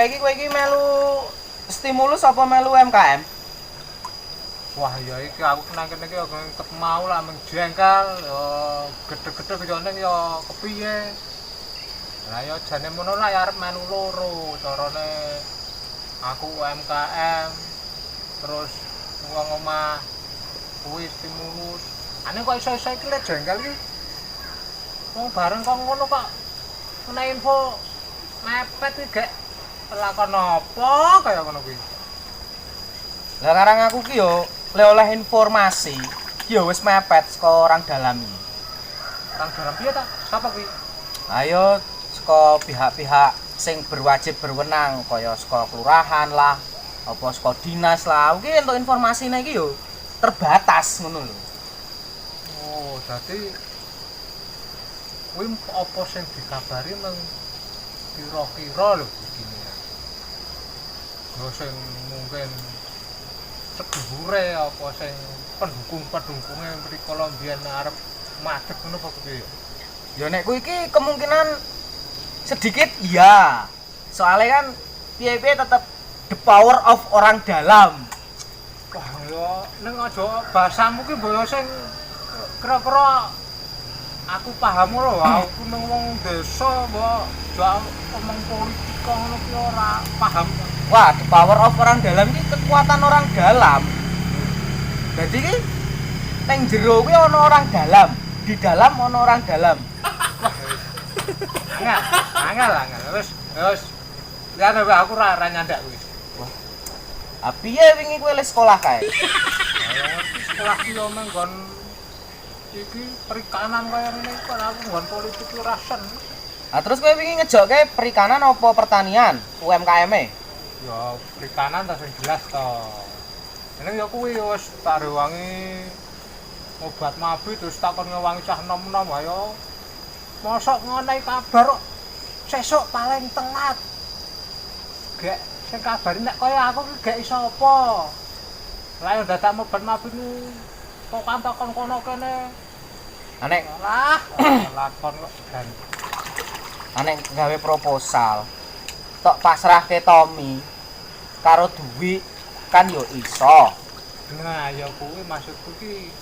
saiki kowe iki melu stimulus apa melu UMKM? Wah, ya iki aku nang kene iki yo tetep mau lah menjengkel, yo gedhe-gedhe kejane yo kepiye. Lah yo jane ngono lah ya arep melu loro carane aku UMKM terus wong omah kuwi stimulus. Ane kok iso-iso iki lek jengkel iki. Wong bareng kok ngono kok ana info mepet iki gek lakon apa kaya ngono kuwi. Lah karang aku ki yo le oleh informasi yo wis mepet saka orang dalam iki. Orang dalam piye ta? Sapa kuwi? Ayo saka pihak-pihak sing berwajib berwenang kaya saka kelurahan lah, apa saka dinas lah. Kuwi entuk informasine iki yo terbatas ngono lho. Oh, dadi kuwi apa sing dikabari nang kira-kira lho begini ya. Lho sing mungkin sedhuwure apa sing pendukung-pendukungnya mriko mbiyen arep madeg ngono apa piye? Ya nek kuwi iki kemungkinan sedikit iya. Soalnya kan piye-piye tetep the power of orang dalam. Wah, ya ning aja bahasamu ki boyo sing kira-kira aku paham lho, aku nang wong desa mbok jak omong politik ngono ki ora paham. Wah, the power of orang dalam iki kekuatan orang dalam. Jadi ki nang jero kuwi ana orang dalam, di dalam ana orang dalam. Enggak, angel. Wis. Ya aku ora nyandak kuwi. Ah piye wingi kowe le sekolah kae? Sekolah ki yo menggon iki perikanan kaya ngene iki aku nggon politik ora sen. Nah terus kowe wingi ngejokke perikanan apa pertanian UMKM-e? Ya perikanan ta sing jelas to. Ini ya kuwi wis tak rewangi obat mabit terus takon ngewangi cah nom-nom ayo. Mosok ngonehi kabar kok sesuk paling telat. Gek sing kabari nek kaya aku ki gek iso apa. Lah yo dadak obat mabit ku kok kantakon kono kene. Anek Lah lakon kok dan anek gawe proposal. Tok pasrahke Tommy karo duwi kan yo iso. nah ya kuwi maksudku ki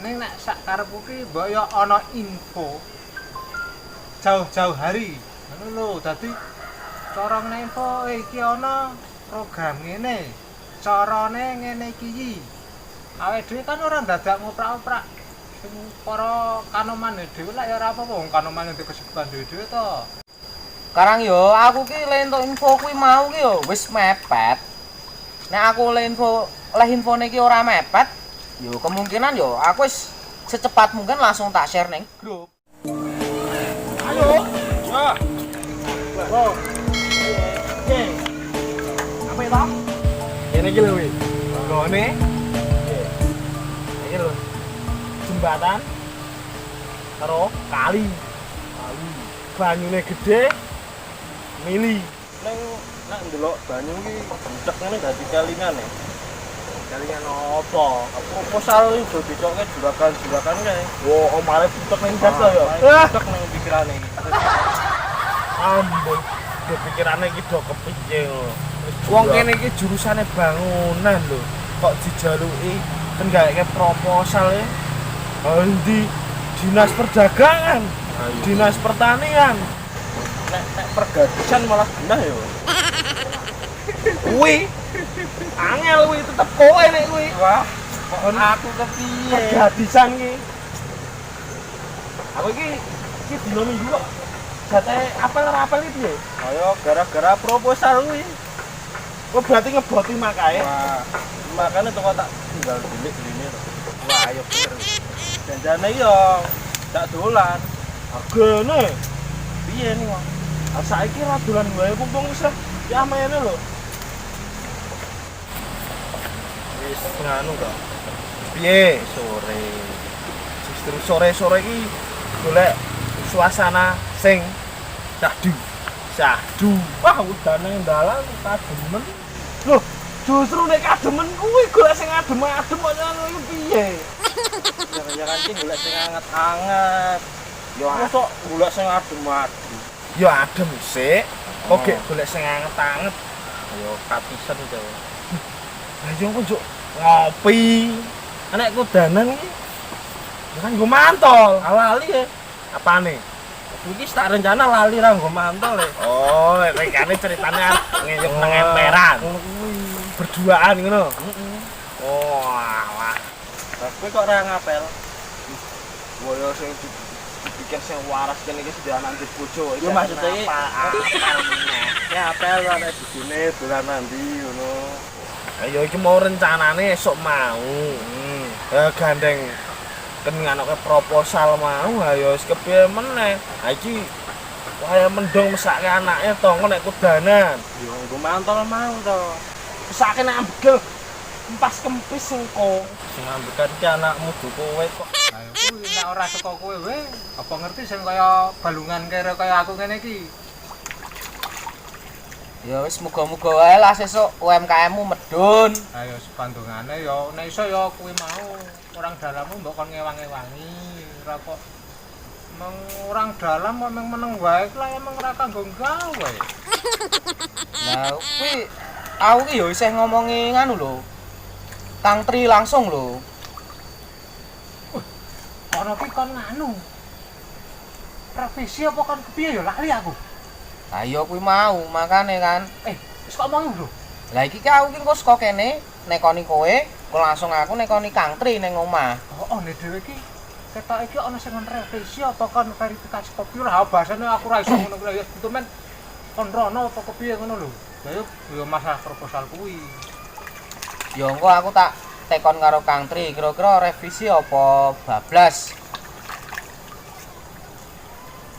ning nek sak karepku ki mbok yo ana info jauh-jauh hari ngono lho dadi cara info iki ana program ngene carane ngene iki awake dhewe kan ora dadak ngoprak-oprak sing para kanomane dhewe lak ya ora apa-apa wong kanomane ndek kesibukan dhewe-dhewe to. Sekarang yo aku ki le entuk info kuwi mau ki yo wis mepet. Nek aku le infone ki ora mepet, yo kemungkinan yo aku wis secepat mungkin langsung tak share ning grup. Ayo. Wah. Wah. Oke. Apa itu? Ini iki lho wi. Gone. Iki lho. Jembatan karo kali. Banyune gede. Mili. Nek ndelok banyu iki bucek ngene dadi kalingan ya. Kalian apa? Proposal iki do dicoke juragan kae. Wo, omare bucek ning gas ya. Bucek nang pikirane iki. Ambon, pikirane iki do kepiye lho. Wong kene iki jurusane bangunan lho. Kok dijaluki kan gawe proposal e. Endi dinas perdagangan, dinas pertanian. Nek pergadisan malah genah ya. Kuwi angel kuwi tetep kowe nek kuwi. Wah, kok aku kepiye? Pergadisan ki. Aku iki dino minggu kok. Jate apel-apel iki piye? Ayo gara-gara proposal kuwi. Kok berarti ngeboti makae. Wah, makane toko tak tinggal delik rene to. Wah, ayo bener. Janjane yo dak dolan. Agene. Piye nih, Wong? Saiki ra dolan wae mumpung wis ya mene lho. Wis nganu to. Piye sore? Justru sore-sore iki golek suasana sing syahdu. Syahdu. Wah, udane ndalan kademen. Loh, justru nek kademen kuwi golek sing adem-adem kok ngono iki piye? Jangan-jangan iki golek sing anget-anget. Yo Mosok golek sing adem-adem. ya adem sik, Kok gek golek sing anget-anget. Ayo katisen to. Lah yo kok njuk ngopi. Nek kudanan iki ya kan nggo mantol. Lali ya. Apane? Iki tak rencana lali ra nggo mantol ya. Oh, rekane ceritane ngeyup nang emperan. Ngono kuwi. Berduaan ngono. Heeh. Oh, alah. Lah kowe kok ora ngapel? Woyo sing dipikir sing waras kene iki sedanan di bojo. Yo maksudnya apel meneh. ya apel kok nek dijine dolan nandi ngono. Ayo iki mau rencanane esuk mau. Gandeng kan nganoke proposal mau ayo wis kepiye meneh. Ha iki kaya mendong mesake anake to engko nek kudanan. Yo nggo mantol mau to. Mesake nek ambegel empas kempis engko. Sing ambekan ki anakmu du kowe kok. Ayo kuwi nek ora saka kowe wae, apa ngerti sing kaya balungan kere kaya aku ngene iki. Ya wis muga-muga wae lah sesuk UMKM-mu medun. Ayo sepandungane ya nek iso ya kuwi mau orang dalammu mbok kon ngewang-ewangi, ora kok meng orang dalam kok meng meneng wae lah emang ora kanggo gawe. Nah, kuwi aku ki ya isih ngomongi nganu lho. Kang Tri langsung lho. Ana ki kon nganu. Revisi apa kon kepiye ya lali aku. Lah iya kuwi mau, makane kan. Wis kok omong lho. Lah iki ki aku ki engko saka kene nekoni kowe, kok langsung aku nekoni Kang Tri ning omah. Oh, nek dhewe iki ketok iki ana sing revisi apa kon verifikasi kopi lah bahasane aku ora iso ngono kuwi ya itu men kon rono apa kepiye ngono lho. Ya yo masalah proposal kuwi. Ya engko aku tak tekon karo Kang Tri, kira-kira revisi apa bablas.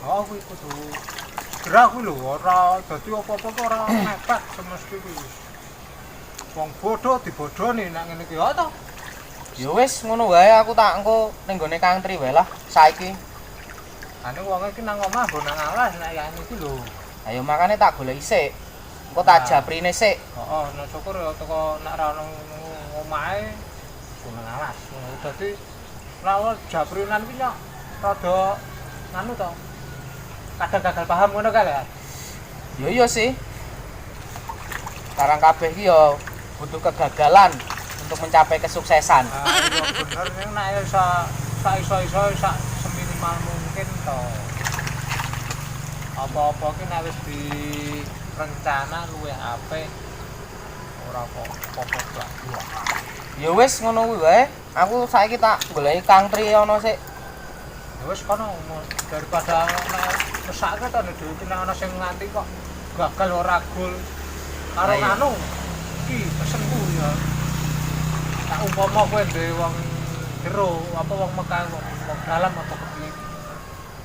Oh, kuwi kudu gerak kuwi lho, ora dadi apa-apa kok ora mepet semesti kuwi. Wong bodoh dibodoni nek ngene iki ya to. Ya wis ngono wae aku tak engko ning gone Kang Tri wae lah saiki. Ane wong iki nang omah mbok nang alas nek ya iki lho. Ayo makane tak goleki sik. Engko tak japrine sik. Heeh, nek syukur ya teko nek ra nang omahe mbok nang alas. Dadi lawon japrinan iki nyok rada nganu to. Kadang gagal paham ngono kae ya. Ya iya sih. Sekarang kabeh iki ya butuh kegagalan untuk mencapai kesuksesan. Ah, iya bener ning nek iso seminimal mungkin to. Apa-apa ki nek wis direncana luwih apik ora kok apa-apa. Ya wis ngono kuwi wae. Aku saiki tak goleki Kang Tri ana sik. Ya wis kono daripada mesake to nek dhewe nek ana sing nganti kok gagal ora gol karo Ayo. anu iki pesenku ya. Tak umpama kowe dhewe wong jero apa wong Mekah wong dalam apa kepiye.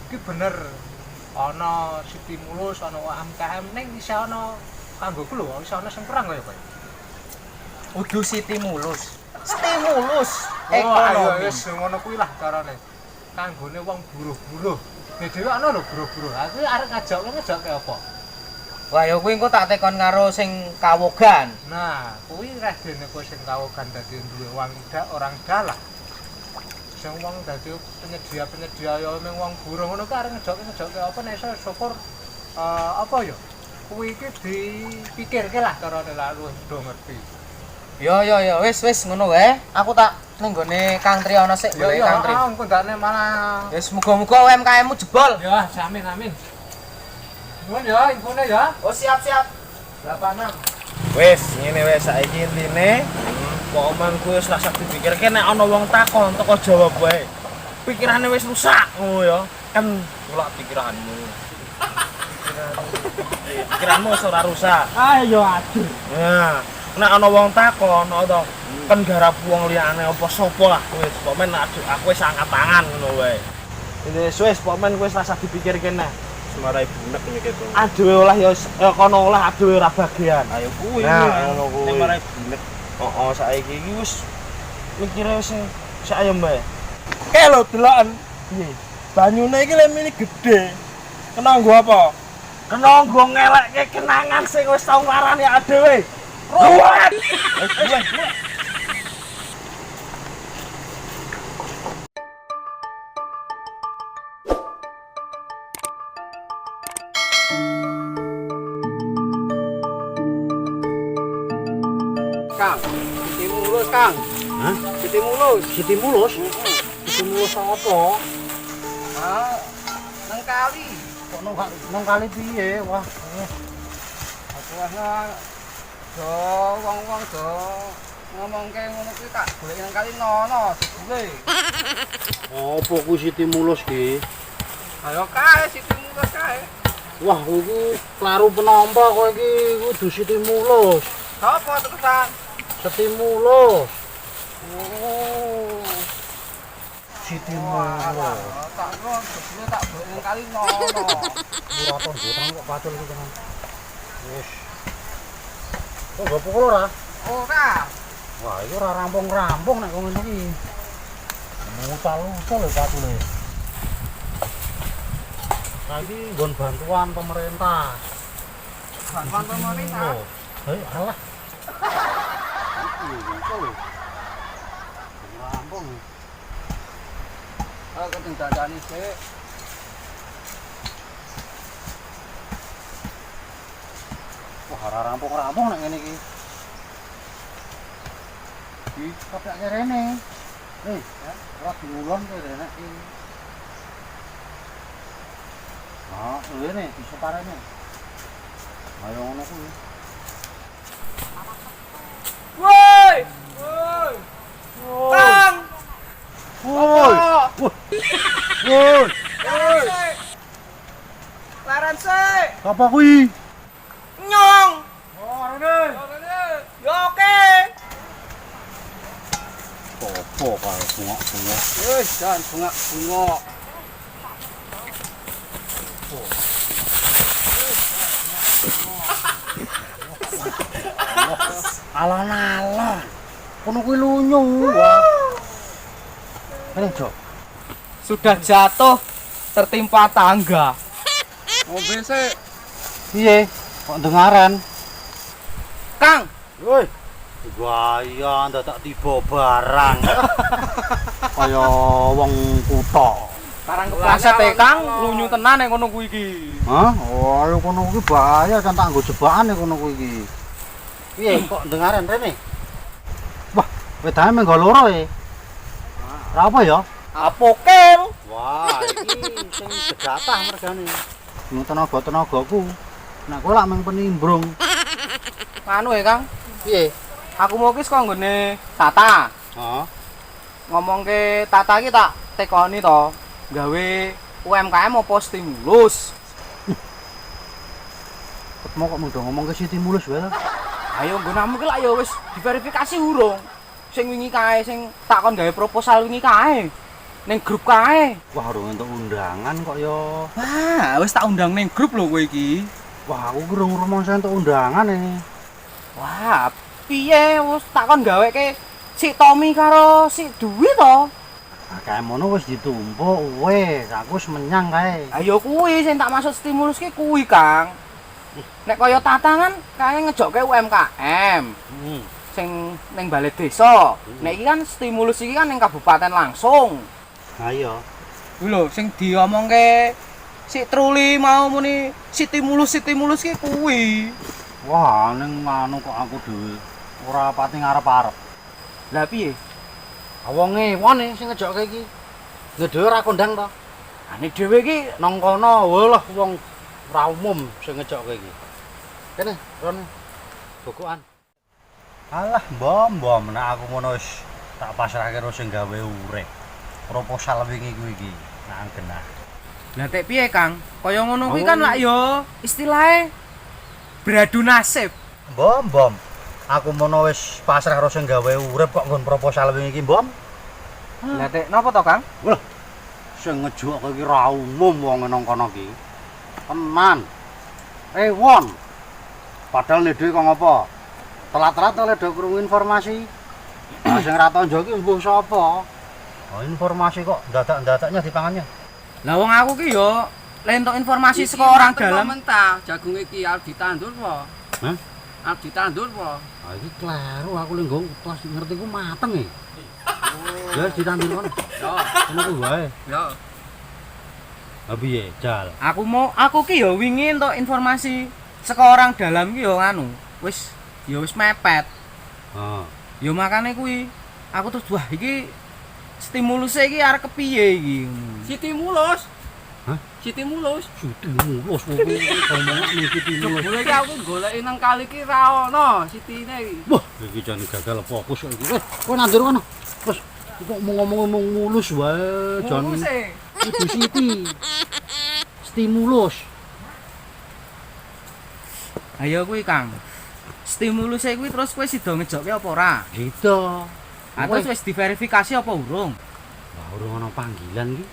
Iki bener ana stimulus ana UMKM ning iso ana kanggoku lho iso ana sing kurang kaya kowe. Kudu stimulus. Stimulus Oh, ayo ekonomi. wis ngono kuwi lah carane. Kanggone wong buruh-buruh. Nek dhewe ana lho buruh-buruh. Aku arep ngajak apa? Wah, ya kuwi engko tak tekon karo sing kawogan. Nah, kuwi redene kowe sing kawogan dadi duwe orang dalah. Sing wong dadi penyedia ya mung wong buruh ngono ku arep ngejokke apa nek iso syukur apa ya? Kuwi iki dipikirke lah carane lah luwih do ngerti. Ya wis ngono wae. Aku tak ning gone Kang Tri ana sik goleki Kang Tri. Ya, engko ndane malah. Wis muga-muga UMKM-mu jebol. Ya, amin. Nuwun ya, infone ya. Oh, siap. 86. Wis ngene wae saiki intine. Kok omong kuwi wis rasa dipikirke nek ana wong takon teko jawab wae. Pikirane wis rusak ngono ya. Kan kula pikiranmu. Pikiranmu wis ora rusak. Ayo aduh. Nah, nek ana wong takon to kan garap wong liyane apa sapa lah kowe. Pokoke nek aku wis angkat tangan ngono wae. Wis pokoke wis rasa dipikirke nek Semarai bunek iki to. aduh olah ya kono olah aduh ora bagian. Ayo kuwi. Nah, ngono kuwi. Nek marai bunek. Heeh, saiki iki wis mikire wis ayem bae. Kae lho deloken. Piye? Banyune iki le mili gedhe. Kena nggo apa? Kena nggo ngelekke kenangan sing wis tau ngarani dhewe. Ruwet. Kang, stimulus, Kang. Hah? Stimulus. Stimulus? Stimulus apa? Ah, nang kali. Kok nang kali piye? Wah. Aku wah do wong-wong do ngomongke ngono kuwi tak golek nang kali nono sebule. Apa ku stimulus ki? Ayo kae stimulus kae. Wah, iki klaru penampa kok iki kudu stimulus. Sopo terusan? Stimulus. Oh. Stimulus. Tak ron sebule tak golek nang kali nono. Ora to botan kok pacul iki tenan. Wis. Kok gak pukul ora? Ora. Wah, iki ora rampung-rampung nek kok ngene iki. Mutal-mutal lho pacule. Lagi nggon bantuan pemerintah. Bantuan pemerintah. Hei, alah. Rampung. Aku tinggal dadani sik. Wah, ora rampung-rampung nek ngene iki. Iki kopyak rene. Ora diulon kok rene iki. Ah, rene iso parene. Ayo ngono kuwi. Woi! Woi! Kang! Woi. Woi. Woi! Laran sik. Apa kuwi? Nyong. Oh, rene. Yo oke. Apa karo bungok-bungok? Wis jan bunga-bunga. Alon-alon. Kono kuwi lunyu. Wah. Ini, Jok. Sudah jatuh tertimpa tangga. Ngombe sik. Piye? Kok dengaran? Kang, Woi. Gaya dadak tiba barang. Kaya wong kutha. barang kepleset e Kang, lunyu tenan nek ngono kuwi iki. Hah? Oh, ayo kono kuwi bahaya kan tak nggo jebakan nek kono kuwi iki. Piye kok dengaran rene? Wah, wedane menggo loro e. Ora apa ya? Apokel. Wah, iki sing segatah mergane. Ini tenaga-tenagaku. Nek kowe lak meng penimbrung. Anu e Kang, Piye? aku mau ki saka nggone Tata. Heeh. Ngomongke Tata ki tak tekoni to, gawe UMKM apa stimulus. Ketemu kok mudah ngomong ke stimulus wae. Ayo nggonamu ki lak ya wis diverifikasi urung. Sing wingi kae sing takon gawe proposal wingi kae. Ning grup kae. Wah, urung entuk undangan kok ya. Wah, wis tak undang ning grup lho kowe iki. Wah, aku urung rumangsa entuk undangan ini. Wah, piye wis takon gaweke si Tommy karo si Dwi to. Nah, kayak mono wis ditumpuk wis, aku wis menyang kae. Ayo kuwi sing tak maksud stimulus ki kuwi, Kang. Nek kaya Tata kan kae ngejokke UMKM. Sing ning balai desa. Nek iki kan stimulus iki kan ning kabupaten langsung. Ayo. Kuwi lho sing diomongke si Truli mau muni stimulus ki kuwi. Wah, ning anu kok aku dhewe ora pati ngarep-arep. Lah piye? Wonge wone sing ngejokke iki. Ya dhewe ora kondang to. Ane dhewe iki Nang kono walah wong ora umum sing ngejokke iki. Kene, Ron. Bukuan. Alah, mbom nek aku ngono wis tak pasrahke karo sing gawe urip. Proposal wingi kuwi iki nang genah. Lah tek piye, Kang? Kaya ngono kuwi kan lak yo istilahe beradu nasib. Mbom. Aku mono wis pasrah karo sing gawe urip kok nggon proposal wingi iki, Mbom. Lah tek napa to, Kang? Wah. Sing ngejokke iki ra umum wong nang kono iki. Tenan. Won. Padahal nek dhewe kok ngopo? Telat-telat oleh do krungu informasi. Nah, sing ra tau njoki mbuh sapa? Oh, informasi kok dadak-dadaknya dipangannya. Lah wong aku ki yo lentok informasi saka orang dalam. Mentah, jagung iki arep ditandur apa? Hah? Arep ditandur apa? Ah iki kleru aku lek nggo pas ngerti ku mateng e. Ya ditandur kono. Yo, Ngono ku wae. yo. Ha piye, Jal? Aku ki yo wingi entuk informasi saka orang dalam ki yo nganu. Wis mepet. Heeh. Ya makane kuwi aku terus wah iki stimulusnya iki arek kepiye iki. Stimulus. Hah? Stimulus. Stimulus wong iki ngomongane stimulus. Jebule iki aku goleki nang kali iki ra ono sitine iki. Wah, iki jan gagal fokus kok iki. Kowe nandur kono. Wes, kok mau ngomong mulus wae jan. Mulus e. Kudu siti. Stimulus. Ayo kuwi Kang. Stimulusnya kuwi terus kowe sida ngejokke apa ora? Gitu. Atau wis diverifikasi apa urung? Wah, urung ana panggilan iki.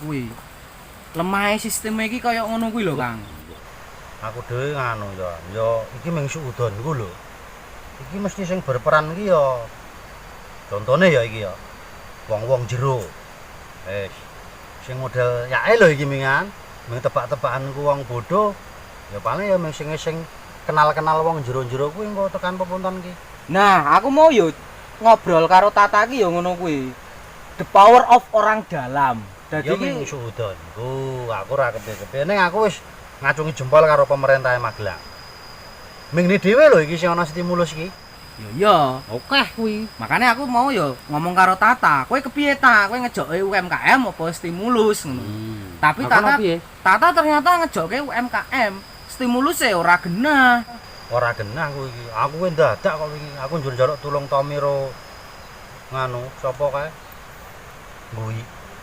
Kuwi lemah sistem iki kaya ngono kuwi lho Kang. Aku dhewe nganu ya. Ya iki mung suudon iku lho. Iki mesti sing berperan iki ya. Contone ya iki ya. Wong-wong jero. Sing model yae lho iki mingan. Mung tebak-tebakan ku wong bodoh. Ya paling ya mung sing kenal-kenal wong jero-jero kuwi engko tekan pepunton iki. Nah, aku mau yo ngobrol karo Tata ki yo ngono kuwi. The power of orang dalam. Dadi Ya iki mung suudon. Aku ora kepe-kepe ning aku wis ngacungi jempol karo pemerintah Magelang. Ming dhewe lho iki sing ana stimulus iki. yo yo. Oke kuwi. Makane aku mau yo ngomong karo Tata, kowe kepiye ta? Kowe ngejokke UMKM apa stimulus ngono. Tapi Tata ternyata ngejokke UMKM. Stimulusnya ora genah. Ora genah kuwi iki. Aku kuwi dadak kok wingi. Aku njur njaluk tulung Tomiro nganu sapa kae. Ngui.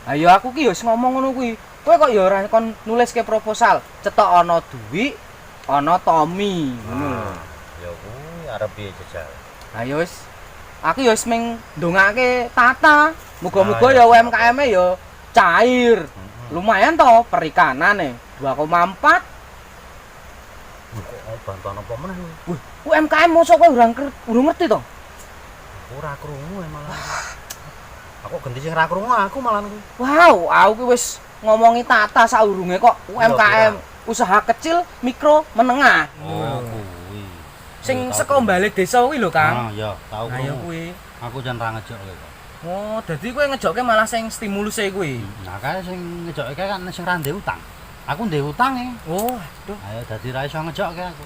Ayo aku ki yo wis ngomong ngono kuwi. Kowe kok yo ora kon nuliske proposal, cetok ana Dwi, ana Tommy ngono lho. Ya kuwi arep piye jajal. Ayo wis. Aku yo wis meng ndongake Tata. Muga-muga Ah, ya UMKM-e yo cair. Lumayan to perikanane 2,4. Kok bantuan apa meneh kuwi? Wih, UMKM mosok kowe urung ngerti to? Ora krungu malah. Aku ganti sing ra krungu aku malah kuwi. Wow, aku ki wis ngomongi Tata saurunge kok UMKM, usaha kecil, mikro, menengah. Oh, kuwi. Sing saka balik desa kuwi lho, Kang. Ah, ya, tau Ayo krungu. kuwi. Aku jan ra ngejokke kok. Oh, dadi kowe ngejokke malah sing stimulusé kuwi. Nah, kae sing ngejokke kae kan sing ra ndek utang. Aku ndek utang e. Oh, aduh. Ayo dadi ra iso ngejokke aku.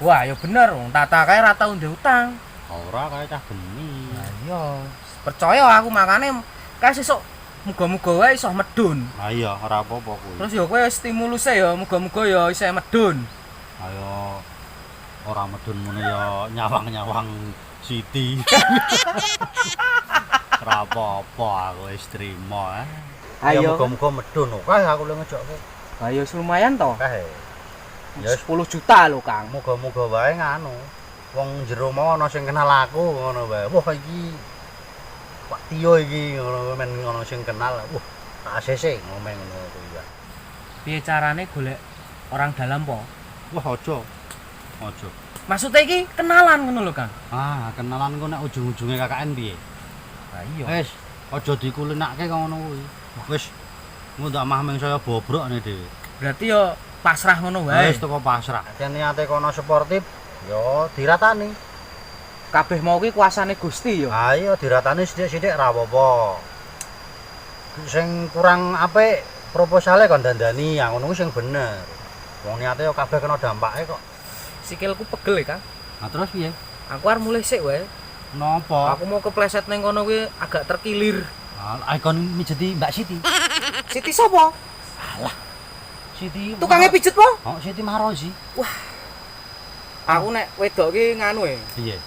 Wah, ya bener wong Tata kae ra tau ndek utang. Ora kae cah geni. Iya, percaya aku makane kae sesuk muga-muga wae iso medun. Ah iya, ora apa-apa kuwi. Terus ya kowe stimulusé ya muga-muga ya iso medun. Ayo ora medun mene ya nyawang-nyawang Siti. Ora apa-apa aku wis trima. Ya Ayo. muga-muga medun kae aku lho ngejokke. Ayo lumayan to. Kae. Ya 10 juta lho, Kang. muga-muga wae nganu. Wong jero mau ana sing kenal aku ngono wae. Wah iki Pak Tio iki ngono men ngono sing kenal. Wah, ACC ngomong ngono kuwi wae. Piye carane golek orang dalam po? Wah, aja. Aja. Maksudnya iki kenalan ngono lho, Kang. Ah, kenalan ku nek ujung-ujunge KKN piye? Lah iya. Wis, aja dikulinake kok ngono kuwi. Wis, engko ndak mah meng saya bobrokne dhewe. Berarti ya pasrah ngono wae. Wis teko pasrah. Yen niate kono sportif, ya diratani. Kabeh mau ki kuasane Gusti ya. Ah iya diratani sithik-sithik ra apa-apa. Sing kurang apik proposale kon dandani, ya ngono kuwi sing bener. Wong niate ya kabeh kena dampake kok. Sikilku pegel ya, Kang. Nah terus piye? Aku arep mulai sik wae. Napa? Aku mau kepleset ning kono kuwi agak terkilir. Ikon mijeti Mbak Siti. Siti sapa? Siti. Tukangnya pijet po? Oh, Siti Marozi. Aku nek wedok ki nganu e, Piye?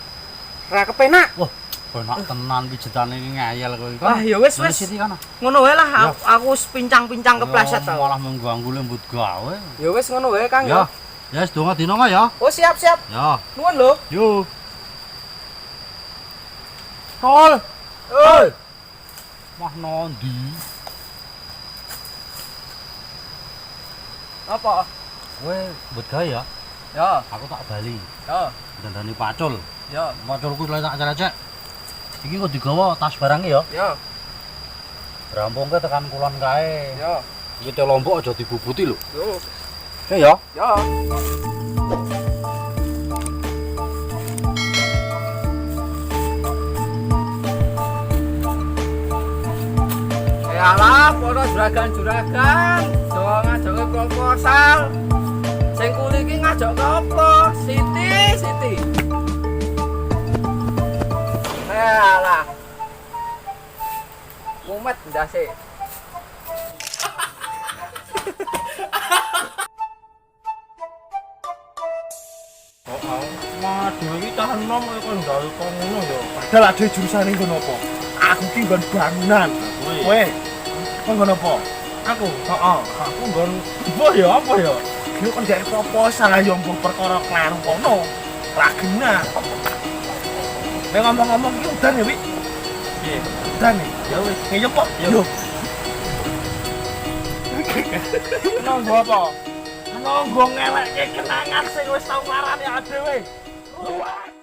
ra kepenak. Wah, penak tenan pijetane iki ngayal kowe. Wah, ya wis wis. Siti kana. Ngono wae lah, aku wis pincang-pincang kepleset Ya, to. malah mengganggu lembut gawe. Ya wis ngono wae, Kang Ya. ya. Ya wis donga dina kok ya. Oh, siap-siap. Ya. Nuwun lho. Yo. Tol. Oi. Mah nondi? Apa? Kowe mbut gawe ya? Ya, Aku tak bali. ya, Dandani pacul. ya, Paculku lek tak cek. Iki kok digawa tas barangnya ya. ya, Rampungke tekan kulon kae. ya. Iki te Lombok aja dibubuti lho. Yo, Ya. ya. Alah, podo juragan-juragan, doang ngajoke proposal. Sing kuli iki ngajok ke apa? Siti, Siti. Yalah. Mumet ndase. Waduh, iki cah enom kok gawe kok ngono ya. Padahal ade jurusane ngono apa? Aku ki nggon bangunan. Kowe kok nggon apa? Aku. Heeh, aku nggon apa ya apa ya? Iki kan gawe proposal ayo mbok perkara kleru kono. Ra genah. Nek ngomong-ngomong iki udan ya, Wi? Piye? Udan ya? Ya wis, ngeyep kok. Yo. Nonggo apa? Nonggo ngelekke kenangan sing wis tau marani adewe. Wah.